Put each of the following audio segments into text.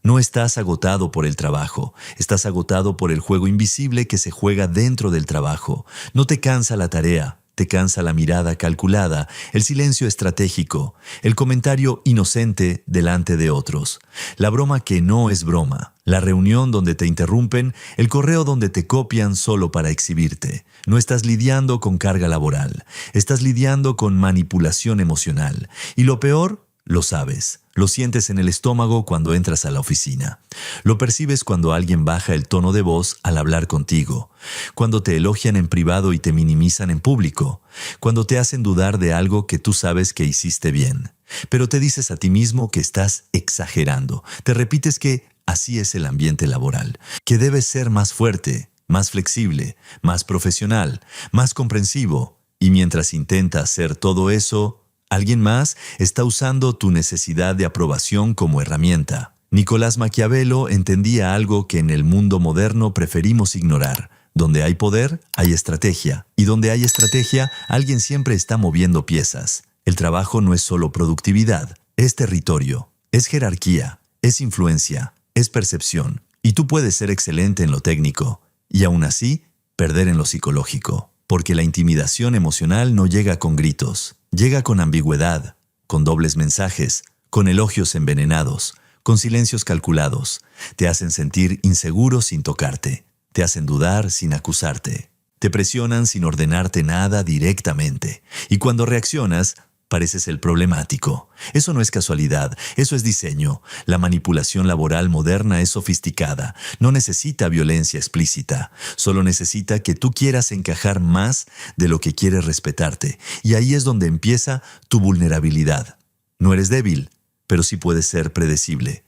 No estás agotado por el trabajo, estás agotado por el juego invisible que se juega dentro del trabajo. No te cansa la tarea, te cansa la mirada calculada, el silencio estratégico, el comentario inocente delante de otros, la broma que no es broma, la reunión donde te interrumpen, el correo donde te copian solo para exhibirte. No estás lidiando con carga laboral, estás lidiando con manipulación emocional. Y lo peor, lo sabes, lo sientes en el estómago cuando entras a la oficina. Lo percibes cuando alguien baja el tono de voz al hablar contigo, cuando te elogian en privado y te minimizan en público, cuando te hacen dudar de algo que tú sabes que hiciste bien. Pero te dices a ti mismo que estás exagerando. Te repites que así es el ambiente laboral, que debes ser más fuerte, más flexible, más profesional, más comprensivo. Y mientras intentas hacer todo eso, alguien más está usando tu necesidad de aprobación como herramienta. Nicolás Maquiavelo entendía algo que en el mundo moderno preferimos ignorar. Donde hay poder, hay estrategia. Y donde hay estrategia, alguien siempre está moviendo piezas. El trabajo no es solo productividad, es territorio, es jerarquía, es influencia, es percepción. Y tú puedes ser excelente en lo técnico y aún así perder en lo psicológico. Porque la intimidación emocional no llega con gritos. Llega con ambigüedad, con dobles mensajes, con elogios envenenados, con silencios calculados. Te hacen sentir inseguro sin tocarte. Te hacen dudar sin acusarte. Te presionan sin ordenarte nada directamente. Y cuando reaccionas, pareces el problemático. Eso no es casualidad, eso es diseño. La manipulación laboral moderna es sofisticada. No necesita violencia explícita. Solo necesita que tú quieras encajar más de lo que quieres respetarte. Y ahí es donde empieza tu vulnerabilidad. No eres débil, pero sí puedes ser predecible.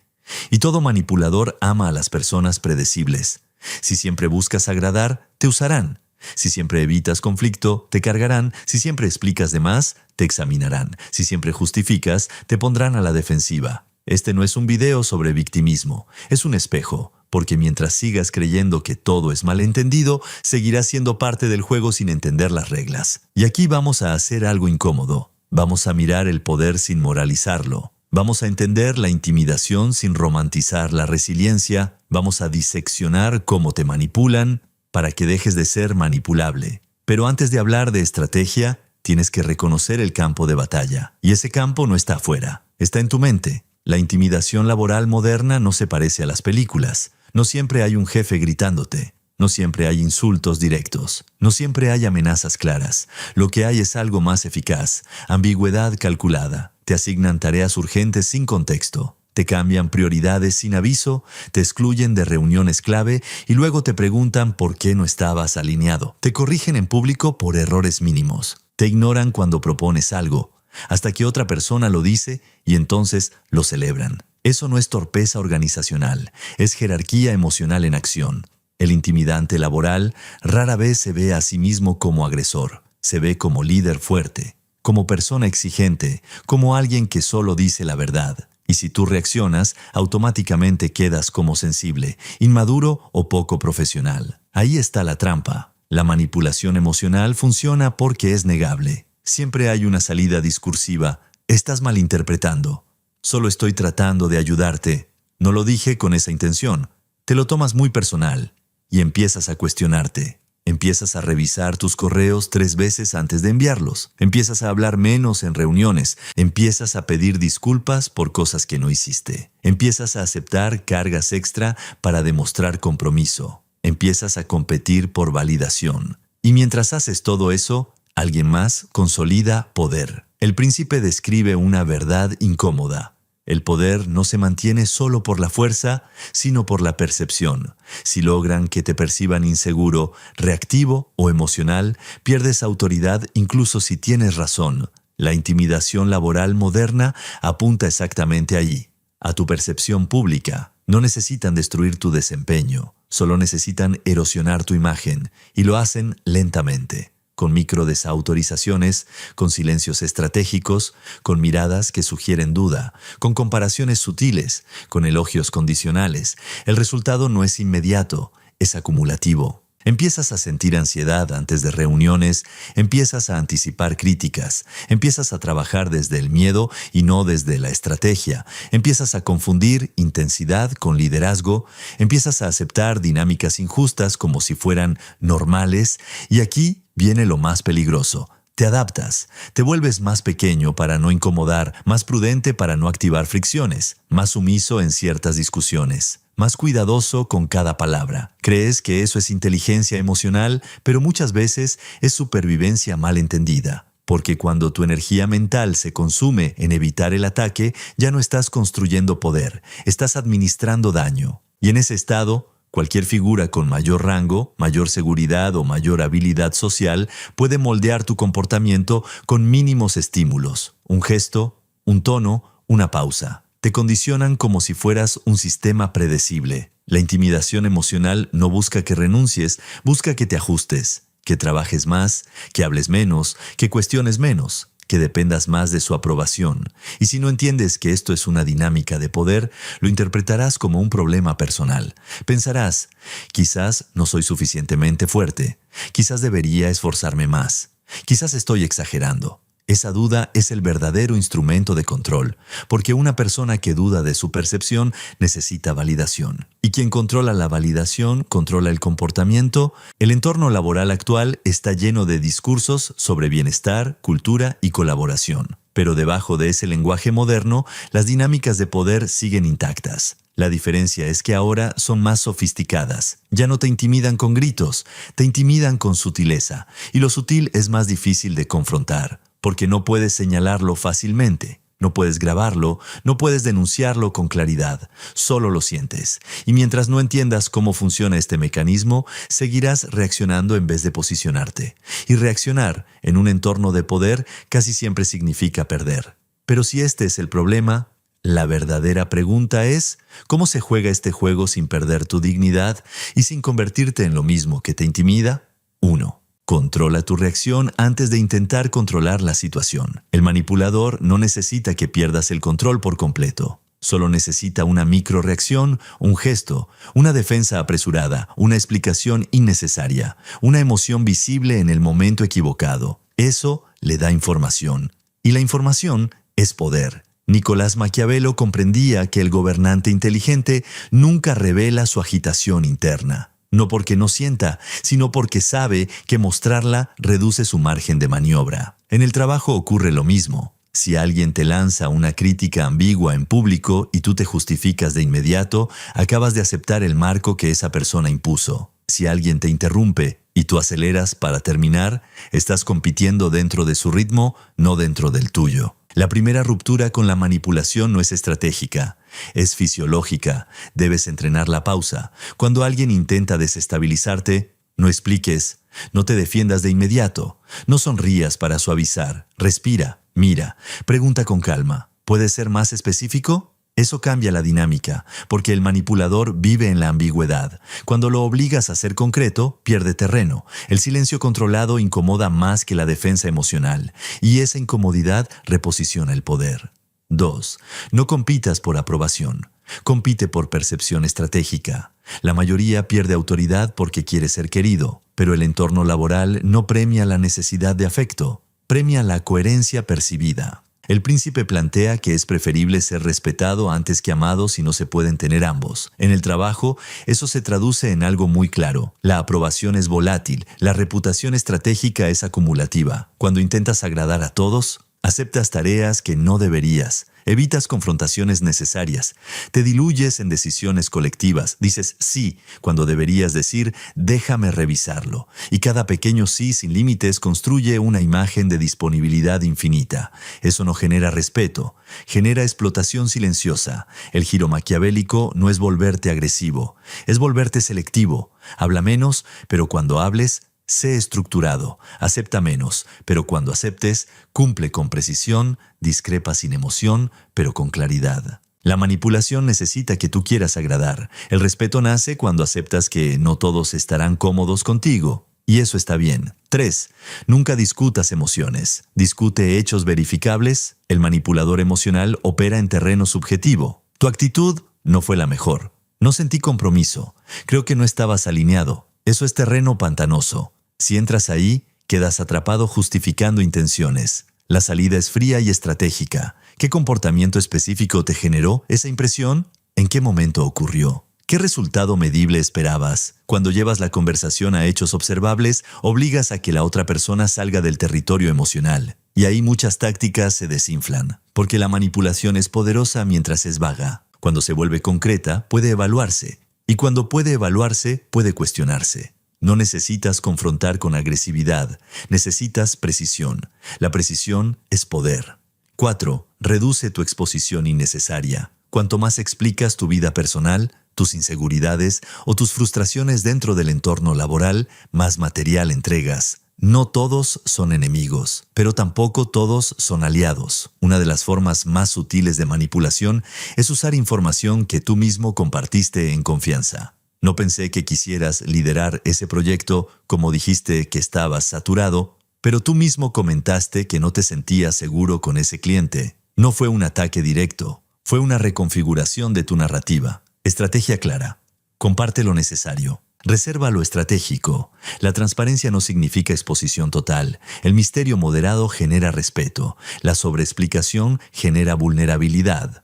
Y todo manipulador ama a las personas predecibles. Si siempre buscas agradar, te usarán. Si siempre evitas conflicto, te cargarán. Si siempre explicas de más, te examinarán. Si siempre justificas, te pondrán a la defensiva. Este no es un video sobre victimismo, es un espejo, porque mientras sigas creyendo que todo es malentendido, seguirás siendo parte del juego sin entender las reglas. Y aquí vamos a hacer algo incómodo. Vamos a mirar el poder sin moralizarlo. Vamos a entender la intimidación sin romantizar la resiliencia. Vamos a diseccionar cómo te manipulan, para que dejes de ser manipulable. Pero antes de hablar de estrategia, tienes que reconocer el campo de batalla. Y ese campo no está afuera, está en tu mente. La intimidación laboral moderna no se parece a las películas. No siempre hay un jefe gritándote. No siempre hay insultos directos. No siempre hay amenazas claras. Lo que hay es algo más eficaz, ambigüedad calculada. Te asignan tareas urgentes sin contexto. Te cambian prioridades sin aviso, te excluyen de reuniones clave y luego te preguntan por qué no estabas alineado. Te corrigen en público por errores mínimos. Te ignoran cuando propones algo, hasta que otra persona lo dice y entonces lo celebran. Eso no es torpeza organizacional, es jerarquía emocional en acción. El intimidante laboral rara vez se ve a sí mismo como agresor, se ve como líder fuerte, como persona exigente, como alguien que solo dice la verdad. Y si tú reaccionas, automáticamente quedas como sensible, inmaduro o poco profesional. Ahí está la trampa. La manipulación emocional funciona porque es negable. Siempre hay una salida discursiva. Estás malinterpretando. Solo estoy tratando de ayudarte. No lo dije con esa intención. Te lo tomas muy personal y empiezas a cuestionarte. Empiezas a revisar tus correos 3 veces antes de enviarlos. Empiezas a hablar menos en reuniones. Empiezas a pedir disculpas por cosas que no hiciste. Empiezas a aceptar cargas extra para demostrar compromiso. Empiezas a competir por validación. Y mientras haces todo eso, alguien más consolida poder. El príncipe describe una verdad incómoda. El poder no se mantiene solo por la fuerza, sino por la percepción. Si logran que te perciban inseguro, reactivo o emocional, pierdes autoridad incluso si tienes razón. La intimidación laboral moderna apunta exactamente allí, a tu percepción pública. No necesitan destruir tu desempeño, solo necesitan erosionar tu imagen, y lo hacen lentamente. Con microdesautorizaciones, con silencios estratégicos, con miradas que sugieren duda, con comparaciones sutiles, con elogios condicionales. El resultado no es inmediato, es acumulativo. Empiezas a sentir ansiedad antes de reuniones, empiezas a anticipar críticas, empiezas a trabajar desde el miedo y no desde la estrategia, empiezas a confundir intensidad con liderazgo, empiezas a aceptar dinámicas injustas como si fueran normales, y aquí viene lo más peligroso. Te adaptas, te vuelves más pequeño para no incomodar, más prudente para no activar fricciones, más sumiso en ciertas discusiones, más cuidadoso con cada palabra. Crees que eso es inteligencia emocional, pero muchas veces es supervivencia mal entendida. Porque cuando tu energía mental se consume en evitar el ataque, ya no estás construyendo poder, estás administrando daño. Y en ese estado, cualquier figura con mayor rango, mayor seguridad o mayor habilidad social puede moldear tu comportamiento con mínimos estímulos. Un gesto, un tono, una pausa. Te condicionan como si fueras un sistema predecible. La intimidación emocional no busca que renuncies, busca que te ajustes, que trabajes más, que hables menos, que cuestiones menos, que dependas más de su aprobación. Y si no entiendes que esto es una dinámica de poder, lo interpretarás como un problema personal. Pensarás, quizás no soy suficientemente fuerte, quizás debería esforzarme más, quizás estoy exagerando. Esa duda es el verdadero instrumento de control, porque una persona que duda de su percepción necesita validación. Y quien controla la validación, controla el comportamiento. El entorno laboral actual está lleno de discursos sobre bienestar, cultura y colaboración. Pero debajo de ese lenguaje moderno, las dinámicas de poder siguen intactas. La diferencia es que ahora son más sofisticadas. Ya no te intimidan con gritos, te intimidan con sutileza. Y lo sutil es más difícil de confrontar, porque no puedes señalarlo fácilmente, no puedes grabarlo, no puedes denunciarlo con claridad, solo lo sientes. Y mientras no entiendas cómo funciona este mecanismo, seguirás reaccionando en vez de posicionarte. Y reaccionar en un entorno de poder casi siempre significa perder. Pero si este es el problema, la verdadera pregunta es, ¿cómo se juega este juego sin perder tu dignidad y sin convertirte en lo mismo que te intimida? 1. Controla tu reacción antes de intentar controlar la situación. El manipulador no necesita que pierdas el control por completo. Solo necesita una microreacción, un gesto, una defensa apresurada, una explicación innecesaria, una emoción visible en el momento equivocado. Eso le da información. Y la información es poder. Nicolás Maquiavelo comprendía que el gobernante inteligente nunca revela su agitación interna. No porque no sienta, sino porque sabe que mostrarla reduce su margen de maniobra. En el trabajo ocurre lo mismo. Si alguien te lanza una crítica ambigua en público y tú te justificas de inmediato, acabas de aceptar el marco que esa persona impuso. Si alguien te interrumpe y tú aceleras para terminar, estás compitiendo dentro de su ritmo, no dentro del tuyo. La primera ruptura con la manipulación no es estratégica, es fisiológica. Debes entrenar la pausa. Cuando alguien intenta desestabilizarte, no expliques, no te defiendas de inmediato, no sonrías para suavizar, respira, mira, pregunta con calma. ¿Puedes ser más específico? Eso cambia la dinámica, porque el manipulador vive en la ambigüedad. Cuando lo obligas a ser concreto, pierde terreno. El silencio controlado incomoda más que la defensa emocional, y esa incomodidad reposiciona el poder. 2. No compitas por aprobación. Compite por percepción estratégica. La mayoría pierde autoridad porque quiere ser querido, pero el entorno laboral no premia la necesidad de afecto, premia la coherencia percibida. El príncipe plantea que es preferible ser respetado antes que amado si no se pueden tener ambos. En el trabajo, eso se traduce en algo muy claro. La aprobación es volátil, la reputación estratégica es acumulativa. Cuando intentas agradar a todos, aceptas tareas que no deberías. Evitas confrontaciones necesarias. Te diluyes en decisiones colectivas. Dices sí cuando deberías decir déjame revisarlo. Y cada pequeño sí sin límites construye una imagen de disponibilidad infinita. Eso no genera respeto. Genera explotación silenciosa. El giro maquiavélico no es volverte agresivo. Es volverte selectivo. Habla menos, pero cuando hables, sé estructurado, acepta menos, pero cuando aceptes, cumple con precisión, discrepa sin emoción, pero con claridad. La manipulación necesita que tú quieras agradar. El respeto nace cuando aceptas que no todos estarán cómodos contigo. Y eso está bien. 3. Nunca discutas emociones. Discute hechos verificables. El manipulador emocional opera en terreno subjetivo. Tu actitud no fue la mejor. No sentí compromiso. Creo que no estabas alineado. Eso es terreno pantanoso. Si entras ahí, quedas atrapado justificando intenciones. La salida es fría y estratégica. ¿Qué comportamiento específico te generó esa impresión? ¿En qué momento ocurrió? ¿Qué resultado medible esperabas? Cuando llevas la conversación a hechos observables, obligas a que la otra persona salga del territorio emocional. Y ahí muchas tácticas se desinflan, porque la manipulación es poderosa mientras es vaga. Cuando se vuelve concreta, puede evaluarse. Y cuando puede evaluarse, puede cuestionarse. No necesitas confrontar con agresividad, necesitas precisión. La precisión es poder. 4. Reduce tu exposición innecesaria. Cuanto más explicas tu vida personal, tus inseguridades o tus frustraciones dentro del entorno laboral, más material entregas. No todos son enemigos, pero tampoco todos son aliados. Una de las formas más sutiles de manipulación es usar información que tú mismo compartiste en confianza. No pensé que quisieras liderar ese proyecto, como dijiste que estabas saturado, pero tú mismo comentaste que no te sentías seguro con ese cliente. No fue un ataque directo, fue una reconfiguración de tu narrativa. Estrategia clara. Comparte lo necesario. Reserva lo estratégico. La transparencia no significa exposición total. El misterio moderado genera respeto. La sobreexplicación genera vulnerabilidad.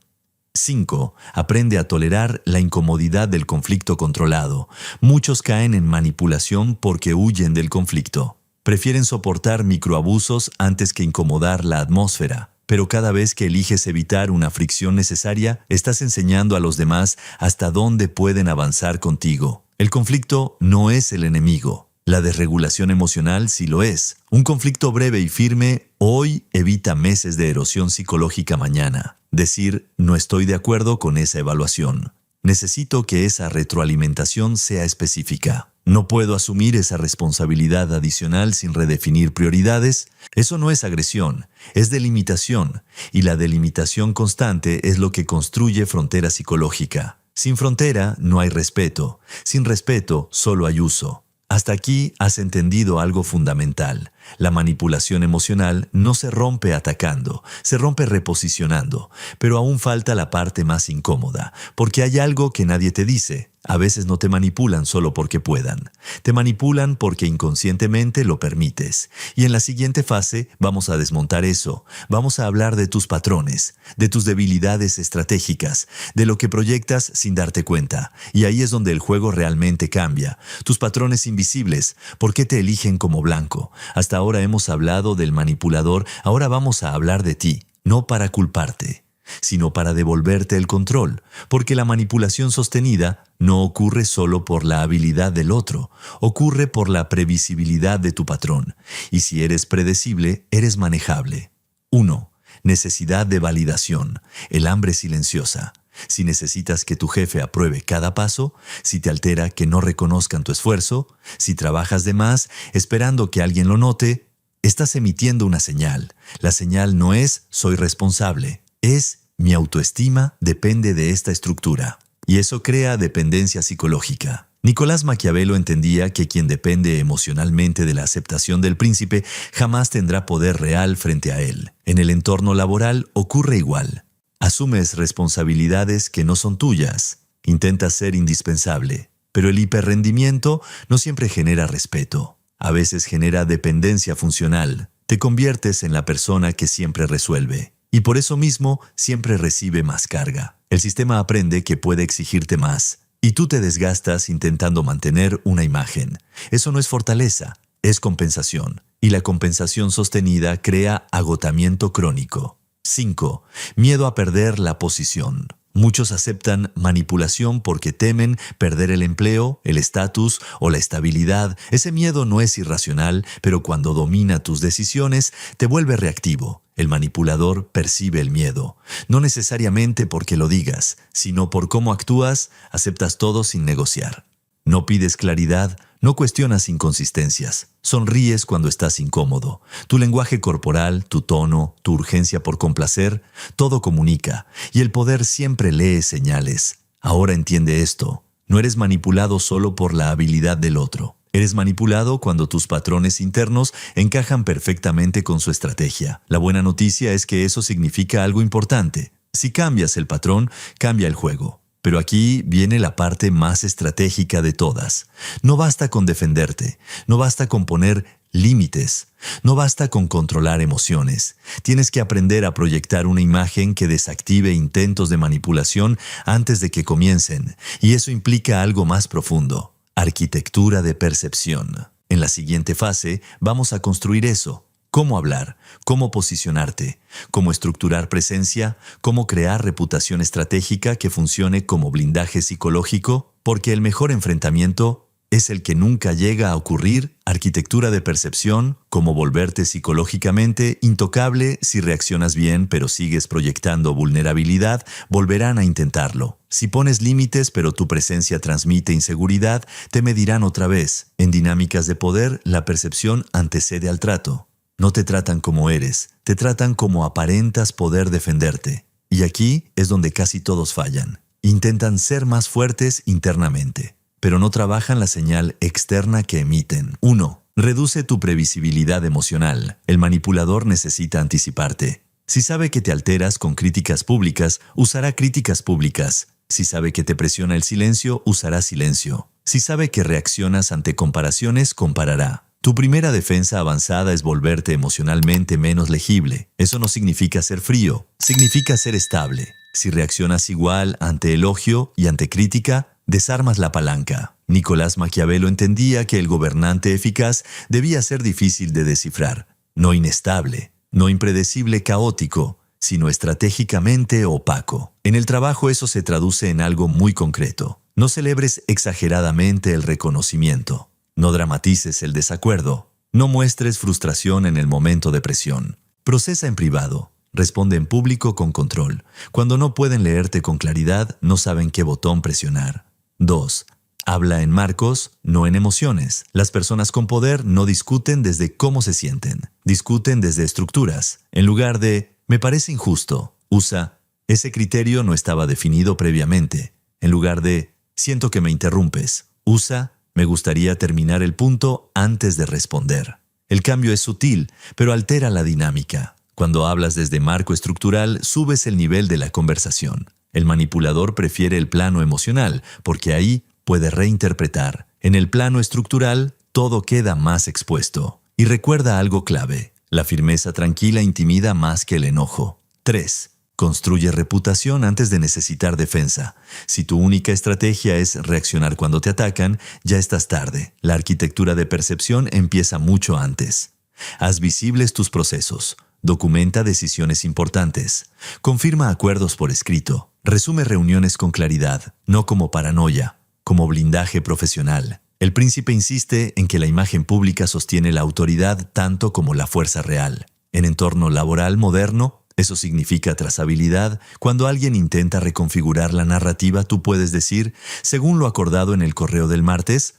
5. Aprende a tolerar la incomodidad del conflicto controlado. Muchos caen en manipulación porque huyen del conflicto. Prefieren soportar microabusos antes que incomodar la atmósfera. Pero cada vez que eliges evitar una fricción necesaria, estás enseñando a los demás hasta dónde pueden avanzar contigo. El conflicto no es el enemigo. La desregulación emocional sí lo es. Un conflicto breve y firme hoy evita meses de erosión psicológica mañana. Decir, no estoy de acuerdo con esa evaluación. Necesito que esa retroalimentación sea específica. No puedo asumir esa responsabilidad adicional sin redefinir prioridades. Eso no es agresión, es delimitación. Y la delimitación constante es lo que construye frontera psicológica. Sin frontera no hay respeto. Sin respeto solo hay uso. Hasta aquí has entendido algo fundamental. La manipulación emocional no se rompe atacando, se rompe reposicionando. Pero aún falta la parte más incómoda, porque hay algo que nadie te dice. A veces no te manipulan solo porque puedan. Te manipulan porque inconscientemente lo permites. Y en la siguiente fase vamos a desmontar eso. Vamos a hablar de tus patrones, de tus debilidades estratégicas, de lo que proyectas sin darte cuenta. Y ahí es donde el juego realmente cambia. Tus patrones invisibles, ¿por qué te eligen como blanco? Hasta ahora hemos hablado del manipulador, ahora vamos a hablar de ti, no para culparte, sino para devolverte el control, porque la manipulación sostenida no ocurre solo por la habilidad del otro, ocurre por la previsibilidad de tu patrón, y si eres predecible, eres manejable. 1. Necesidad de validación, el hambre silenciosa. Si necesitas que tu jefe apruebe cada paso, si te altera que no reconozcan tu esfuerzo, si trabajas de más esperando que alguien lo note, estás emitiendo una señal. La señal no es «soy responsable», es «mi autoestima depende de esta estructura». Y eso crea dependencia psicológica. Nicolás Maquiavelo entendía que quien depende emocionalmente de la aceptación del príncipe jamás tendrá poder real frente a él. En el entorno laboral ocurre igual. Asumes responsabilidades que no son tuyas. Intentas ser indispensable. Pero el hiperrendimiento no siempre genera respeto. A veces genera dependencia funcional. Te conviertes en la persona que siempre resuelve. Y por eso mismo siempre recibe más carga. El sistema aprende que puede exigirte más. Y tú te desgastas intentando mantener una imagen. Eso no es fortaleza, es compensación. Y la compensación sostenida crea agotamiento crónico. 5. Miedo a perder la posición. Muchos aceptan manipulación porque temen perder el empleo, el estatus o la estabilidad. Ese miedo no es irracional, pero cuando domina tus decisiones, te vuelve reactivo. El manipulador percibe el miedo, no necesariamente porque lo digas, sino por cómo actúas, aceptas todo sin negociar. No pides claridad, no cuestionas inconsistencias. Sonríes cuando estás incómodo. Tu lenguaje corporal, tu tono, tu urgencia por complacer, todo comunica. Y el poder siempre lee señales. Ahora entiende esto. No eres manipulado solo por la habilidad del otro. Eres manipulado cuando tus patrones internos encajan perfectamente con su estrategia. La buena noticia es que eso significa algo importante. Si cambias el patrón, cambia el juego. Pero aquí viene la parte más estratégica de todas. No basta con defenderte, no basta con poner límites, no basta con controlar emociones. Tienes que aprender a proyectar una imagen que desactive intentos de manipulación antes de que comiencen, y eso implica algo más profundo: arquitectura de percepción. En la siguiente fase vamos a construir eso. Cómo hablar, cómo posicionarte, cómo estructurar presencia, cómo crear reputación estratégica que funcione como blindaje psicológico, porque el mejor enfrentamiento es el que nunca llega a ocurrir. Arquitectura de percepción, cómo volverte psicológicamente intocable. Si reaccionas bien pero sigues proyectando vulnerabilidad, volverán a intentarlo. Si pones límites pero tu presencia transmite inseguridad, te medirán otra vez. En dinámicas de poder, la percepción antecede al trato. No te tratan como eres, te tratan como aparentas poder defenderte. Y aquí es donde casi todos fallan. Intentan ser más fuertes internamente, pero no trabajan la señal externa que emiten. 1. Reduce tu previsibilidad emocional. El manipulador necesita anticiparte. Si sabe que te alteras con críticas públicas, usará críticas públicas. Si sabe que te presiona el silencio, usará silencio. Si sabe que reaccionas ante comparaciones, comparará. Tu primera defensa avanzada es volverte emocionalmente menos legible. Eso no significa ser frío, significa ser estable. Si reaccionas igual ante elogio y ante crítica, desarmas la palanca. Nicolás Maquiavelo entendía que el gobernante eficaz debía ser difícil de descifrar, no inestable, no impredecible caótico, sino estratégicamente opaco. En el trabajo eso se traduce en algo muy concreto. No celebres exageradamente el reconocimiento. No dramatices el desacuerdo. No muestres frustración en el momento de presión. Procesa en privado. Responde en público con control. Cuando no pueden leerte con claridad, no saben qué botón presionar. 2. Habla en marcos, no en emociones. Las personas con poder no discuten desde cómo se sienten. Discuten desde estructuras. En lugar de «me parece injusto», usa «ese criterio no estaba definido previamente». En lugar de «siento que me interrumpes», usa «me gustaría terminar el punto antes de responder». El cambio es sutil, pero altera la dinámica. Cuando hablas desde marco estructural, subes el nivel de la conversación. El manipulador prefiere el plano emocional, porque ahí puede reinterpretar. En el plano estructural, todo queda más expuesto. Y recuerda algo clave: la firmeza tranquila intimida más que el enojo. 3. Construye reputación antes de necesitar defensa. Si tu única estrategia es reaccionar cuando te atacan, ya estás tarde. La arquitectura de percepción empieza mucho antes. Haz visibles tus procesos. Documenta decisiones importantes. Confirma acuerdos por escrito. Resume reuniones con claridad, no como paranoia, como blindaje profesional. El príncipe insiste en que la imagen pública sostiene la autoridad tanto como la fuerza real. En entorno laboral moderno, eso significa trazabilidad. Cuando alguien intenta reconfigurar la narrativa, tú puedes decir, según lo acordado en el correo del martes,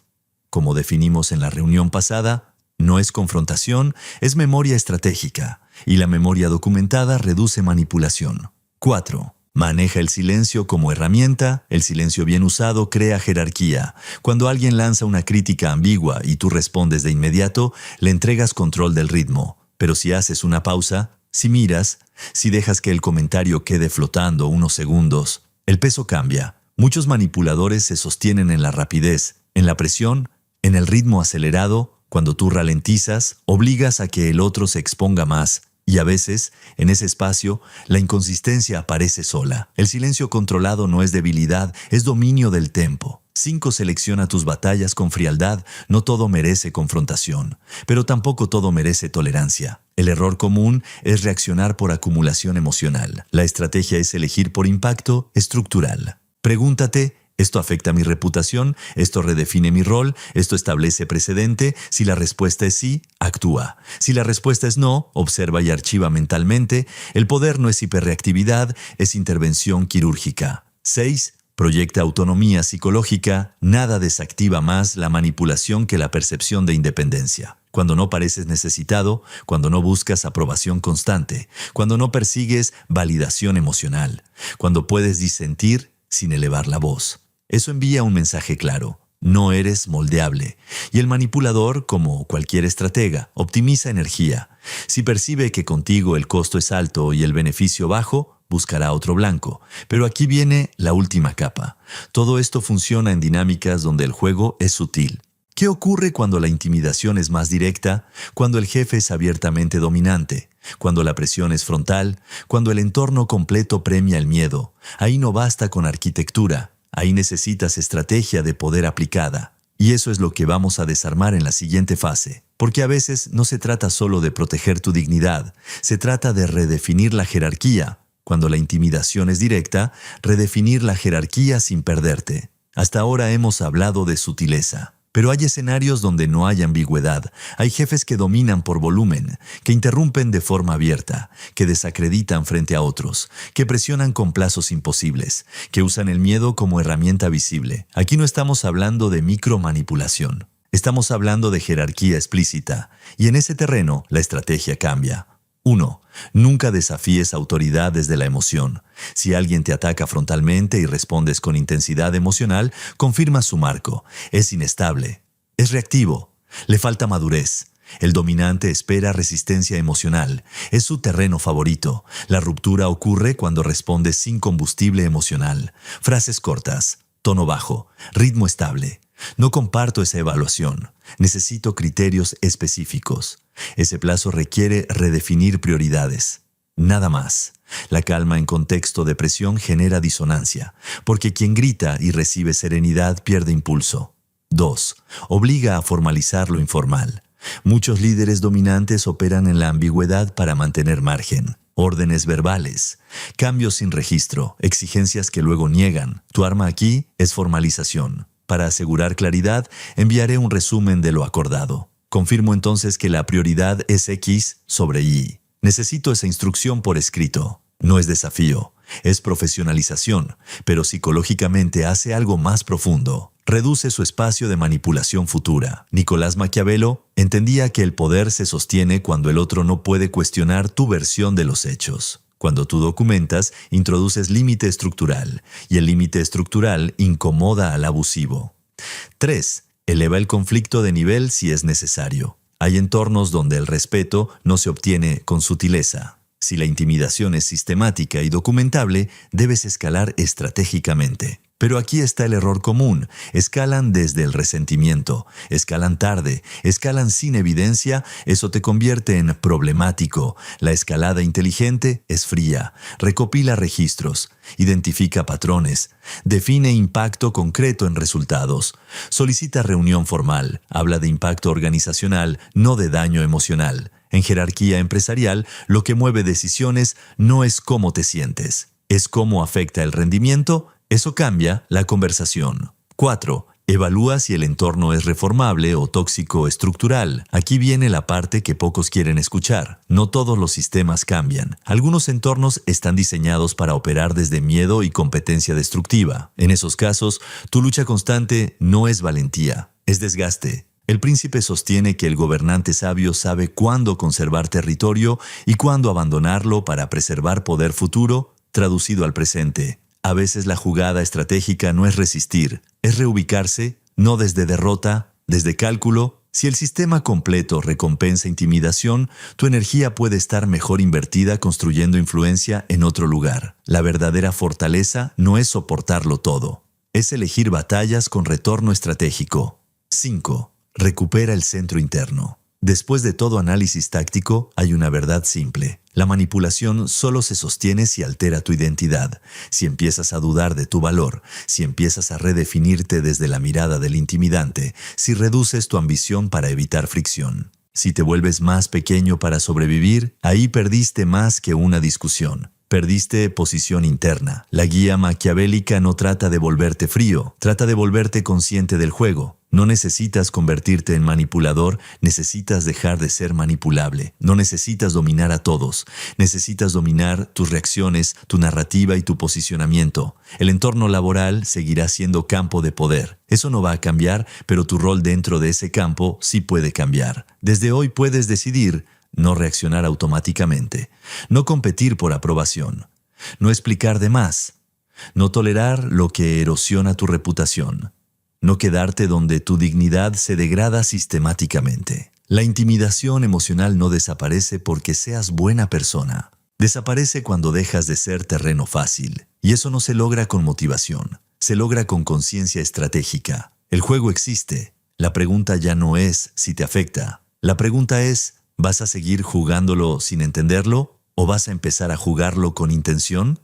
como definimos en la reunión pasada, no es confrontación, es memoria estratégica, y la memoria documentada reduce manipulación. 4. Maneja el silencio como herramienta. El silencio bien usado crea jerarquía. Cuando alguien lanza una crítica ambigua y tú respondes de inmediato, le entregas control del ritmo. Pero si haces una pausa, si miras, si dejas que el comentario quede flotando unos segundos, el peso cambia. Muchos manipuladores se sostienen en la rapidez, en la presión, en el ritmo acelerado. Cuando tú ralentizas, obligas a que el otro se exponga más. Y a veces, en ese espacio, la inconsistencia aparece sola. El silencio controlado no es debilidad, es dominio del tempo. 5. Selecciona tus batallas con frialdad. No todo merece confrontación, pero tampoco todo merece tolerancia. El error común es reaccionar por acumulación emocional. La estrategia es elegir por impacto estructural. Pregúntate, ¿esto afecta mi reputación? ¿Esto redefine mi rol? ¿Esto establece precedente? Si la respuesta es sí, actúa. Si la respuesta es no, observa y archiva mentalmente. El poder no es hiperreactividad, es intervención quirúrgica. 6. Proyecta autonomía psicológica. Nada desactiva más la manipulación que la percepción de independencia. Cuando no pareces necesitado, cuando no buscas aprobación constante, cuando no persigues validación emocional, cuando puedes disentir sin elevar la voz. Eso envía un mensaje claro: no eres moldeable. Y el manipulador, como cualquier estratega, optimiza energía. Si percibe que contigo el costo es alto y el beneficio bajo, buscará otro blanco. Pero aquí viene la última capa. Todo esto funciona en dinámicas donde el juego es sutil. ¿Qué ocurre cuando la intimidación es más directa? Cuando el jefe es abiertamente dominante, cuando la presión es frontal, cuando el entorno completo premia el miedo. Ahí no basta con arquitectura, ahí necesitas estrategia de poder aplicada. Y eso es lo que vamos a desarmar en la siguiente fase. Porque a veces no se trata solo de proteger tu dignidad, se trata de redefinir la jerarquía. Cuando la intimidación es directa, redefinir la jerarquía sin perderte. Hasta ahora hemos hablado de sutileza. Pero hay escenarios donde no hay ambigüedad. Hay jefes que dominan por volumen, que interrumpen de forma abierta, que desacreditan frente a otros, que presionan con plazos imposibles, que usan el miedo como herramienta visible. Aquí no estamos hablando de micromanipulación. Estamos hablando de jerarquía explícita. Y en ese terreno, la estrategia cambia. 1. Nunca desafíes autoridad desde la emoción. Si alguien te ataca frontalmente y respondes con intensidad emocional, confirma su marco. Es inestable. Es reactivo. Le falta madurez. El dominante espera resistencia emocional. Es su terreno favorito. La ruptura ocurre cuando respondes sin combustible emocional. Frases cortas, tono bajo, ritmo estable. No comparto esa evaluación. Necesito criterios específicos. Ese plazo requiere redefinir prioridades. Nada más. La calma en contexto de presión genera disonancia, porque quien grita y recibe serenidad pierde impulso. 2. Obliga a formalizar lo informal. Muchos líderes dominantes operan en la ambigüedad para mantener margen. Órdenes verbales, cambios sin registro, exigencias que luego niegan. Tu arma aquí es formalización. Para asegurar claridad, enviaré un resumen de lo acordado. Confirmo entonces que la prioridad es X sobre Y. Necesito esa instrucción por escrito. No es desafío, es profesionalización, pero psicológicamente hace algo más profundo. Reduce su espacio de manipulación futura. Nicolás Maquiavelo entendía que el poder se sostiene cuando el otro no puede cuestionar tu versión de los hechos. Cuando tú documentas, introduces límite estructural, y el límite estructural incomoda al abusivo. 3. Eleva el conflicto de nivel si es necesario. Hay entornos donde el respeto no se obtiene con sutileza. Si la intimidación es sistemática y documentable, debes escalar estratégicamente. Pero aquí está el error común. Escalan desde el resentimiento, escalan tarde, escalan sin evidencia, eso te convierte en problemático. La escalada inteligente es fría, recopila registros, identifica patrones, define impacto concreto en resultados, solicita reunión formal, habla de impacto organizacional, no de daño emocional. En jerarquía empresarial, lo que mueve decisiones no es cómo te sientes, es cómo afecta el rendimiento. Eso cambia la conversación. 4. Evalúa si el entorno es reformable o tóxico estructural. Aquí viene la parte que pocos quieren escuchar. No todos los sistemas cambian. Algunos entornos están diseñados para operar desde miedo y competencia destructiva. En esos casos, tu lucha constante no es valentía, es desgaste. El príncipe sostiene que el gobernante sabio sabe cuándo conservar territorio y cuándo abandonarlo para preservar poder futuro, traducido al presente. A veces la jugada estratégica no es resistir, es reubicarse, no desde derrota, desde cálculo. Si el sistema completo recompensa intimidación, tu energía puede estar mejor invertida construyendo influencia en otro lugar. La verdadera fortaleza no es soportarlo todo, es elegir batallas con retorno estratégico. 5. Recupera el centro interno. Después de todo análisis táctico, hay una verdad simple. La manipulación solo se sostiene si altera tu identidad, si empiezas a dudar de tu valor, si empiezas a redefinirte desde la mirada del intimidante, si reduces tu ambición para evitar fricción. Si te vuelves más pequeño para sobrevivir, ahí perdiste más que una discusión. Perdiste posición interna. La guía maquiavélica no trata de volverte frío, trata de volverte consciente del juego. No necesitas convertirte en manipulador, necesitas dejar de ser manipulable. No necesitas dominar a todos, necesitas dominar tus reacciones, tu narrativa y tu posicionamiento. El entorno laboral seguirá siendo campo de poder. Eso no va a cambiar, pero tu rol dentro de ese campo sí puede cambiar. Desde hoy puedes decidir no reaccionar automáticamente, no competir por aprobación, no explicar de más, no tolerar lo que erosiona tu reputación, no quedarte donde tu dignidad se degrada sistemáticamente. La intimidación emocional no desaparece porque seas buena persona. Desaparece cuando dejas de ser terreno fácil. Y eso no se logra con motivación, se logra con conciencia estratégica. El juego existe. La pregunta ya no es si te afecta. La pregunta es, ¿vas a seguir jugándolo sin entenderlo? ¿O vas a empezar a jugarlo con intención?